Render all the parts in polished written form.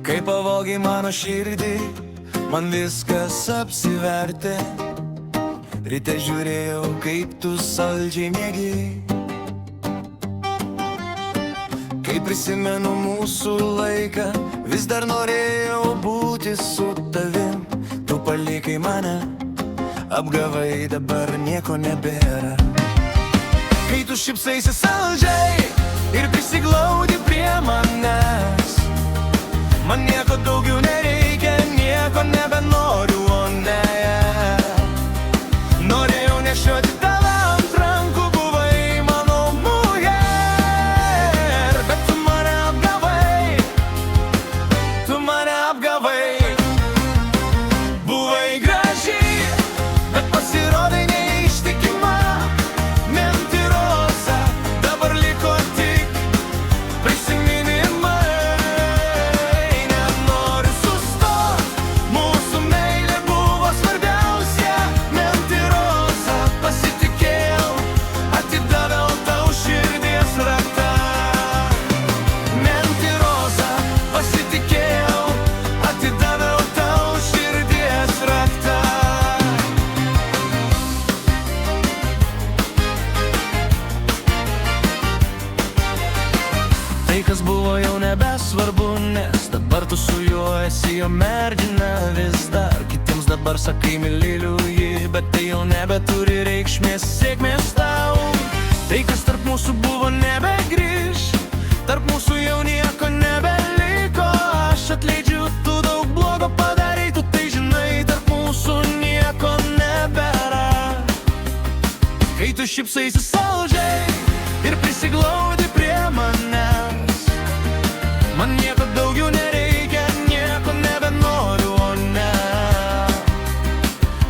Kai pavogi mano širdį, man viskas apsivertė. Ryte žiūrėjau, kaip tu saldžiai miegi. Kai prisimenu mūsų laiką, vis dar norėjau būti su tavim. Tu palikai mane, apgavai, dabar nieko nebėra. Kai tu šypsaisi saldžiai ir prisiglaudi prie manęs, man nieko daugiau nereikia, nieko nebenoriu, o ne. Norėjau nešioti tave ant rankų, buvai mano mujer, bet tu mane apgavai, tu mane apgavai. Buvai graži, bet pasirodai neištikima, mentirosa, dabar liko tik prisiminimai. Nenoriu sustot, mūsų meilė buvo svarbiausia. Mentirosa, pasitikėjau, atidaviau tau širdies raktą. Mentirosa, pasitikėjau, atidaviau tau širdies raktą. Tai, kas buvo, jau nebesvarbu, nes dabar tu su juo esi jo mergina. Vis dar kitiems dabar sakai myliu jį, bet tai jau nebeturi reikšmės, sėkmės tau. Tai, kas tarp mūsų buvo, nebegrįš, tarp mūsų jau nieko nebeliko. Aš atleidžiu, tu daug blogo padarai, tu tai žinai, tarp mūsų nieko nebėra. Kai tu šypsaisi saldžiai ir prisiglaudi prie manęs, man nieko daugiau nereikia, nieko nebenoriu, o ne.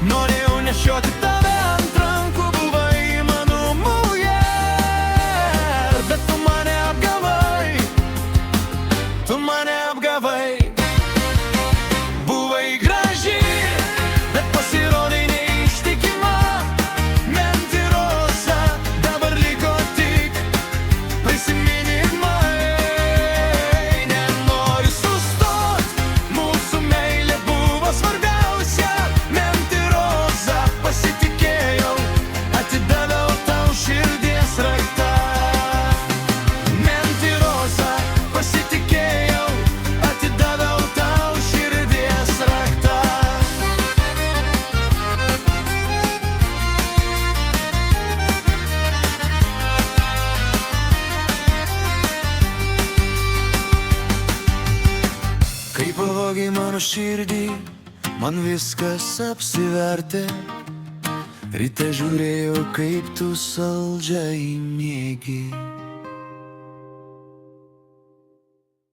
Norėjau nešioti tave ant rankų, buvai mano mujer, bet tu mane apgavai, tu mane apgavai. Buvai graži, bet pasirodai neištikima, mentirosa, dabar liko tik prisiminimai. Nenoriu sustot, mūsų meilė buvo svarbiausia. Mentirosa, pasitikėjau, atidaviau tau širdies raktą. Mentirosa, pasitikėjau, atidaviau tau širdies raktą. Kai pavogi mano širdį, man viskas apsivertė. Ryte žiūrėjau, kaip tu saldžiai miegi.